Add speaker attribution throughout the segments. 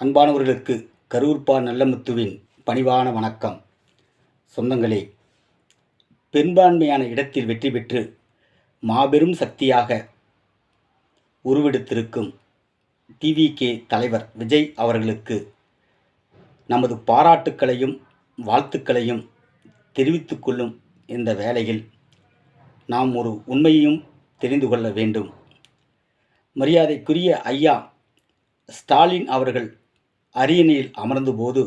Speaker 1: அன்பானவர்களுக்கு கரூர்பா நல்லமுத்துவின் பணிவான வணக்கம். சொந்தங்களே, பெரும்பான்மையான இடத்தில் வெற்றி பெற்று மாபெரும் சக்தியாக உருவெடுத்திருக்கும் டிவிகே தலைவர் விஜய் அவர்களுக்கு நமது பாராட்டுக்களையும் வாழ்த்துக்களையும் தெரிவித்துக் கொள்ளும் இந்த வேளையில் நாம் ஒரு உண்மையையும் தெரிந்து கொள்ள வேண்டும். மரியாதைக்குரிய ஐயா ஸ்டாலின் அவர்கள் அரியணையில் அமர்ந்தபோது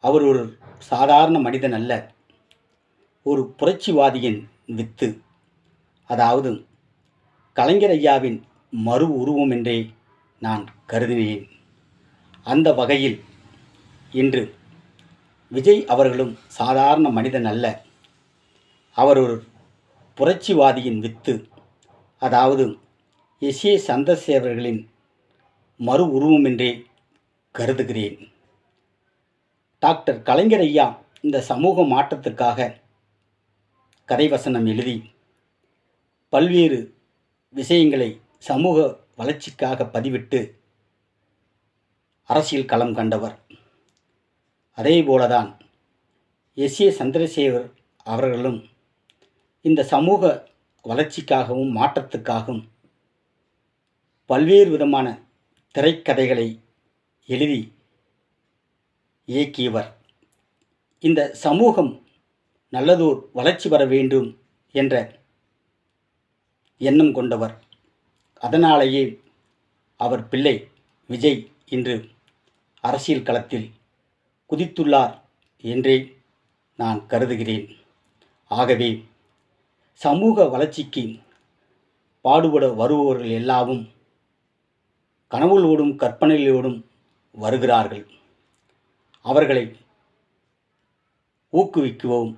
Speaker 1: அவர் ஒரு சாதாரண மனிதன் அல்ல, ஒரு புரட்சிவாதியின் வித்து, அதாவது கலைஞர் ஐயாவின் மறு உருவம் என்றே நான் கருதினேன். அந்த வகையில் இன்று விஜய் அவர்களும் சாதாரண மனிதன் அல்ல, அவர் ஒரு புரட்சிவாதியின் வித்து, அதாவது எஸ்.ஏ. சந்திரசேகரர்களின் மறு உருவம் என்றே கருதுகிறேன். டாக்டர் கலைஞர் ஐயா இந்த சமூக மாற்றத்திற்காக கதைவசனம் எழுதி பல்வேறு விஷயங்களை சமூக வளர்ச்சிக்காக பதிவிட்டு அரசியல் களம் கண்டவர். அதேபோலதான் எஸ்.ஏ. சந்திரசேகர் அவர்களும் இந்த சமூக வளர்ச்சிக்காகவும் மாற்றத்துக்காகவும் பல்வேறு விதமான திரைக்கதைகளை எழுதி இயக்கியவர். இந்த சமூகம் நல்லதோர் வளர்ச்சி பெற வேண்டும் என்ற எண்ணம் கொண்டவர். அதனாலேயே அவர் பிள்ளை விஜய் இன்று அரசியல் களத்தில் குதித்துள்ளார் என்றே நான் கருதுகிறேன். ஆகவே சமூக வளர்ச்சிக்கு பாடுபட வருபவர்கள் எல்லாரும் கனவுகளோடும் கற்பனைகளோடும் வருகிறார்கள். அவர்களை ஊக்குவிக்குவோம்,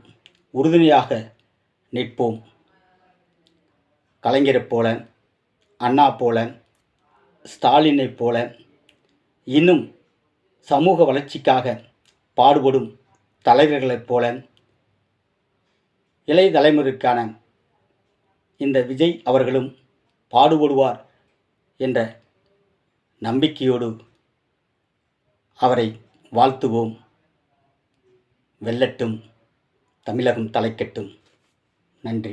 Speaker 1: உறுதுணையாக நிற்போம். கலைஞரைப் போல, அண்ணா போல, ஸ்டாலினைப் போல இன்னும் சமூக வளர்ச்சிக்காக பாடுபடும் தலைவர்களைப் போல இளைய தலைமுறைக்கான இந்த விஜய் அவர்களும் பாடுபடுவார் என்ற நம்பிக்கையோடு அவரை வாழ்த்துவோம். வெல்லட்டும், தமிழகம் தலைக்கட்டும். நன்றி.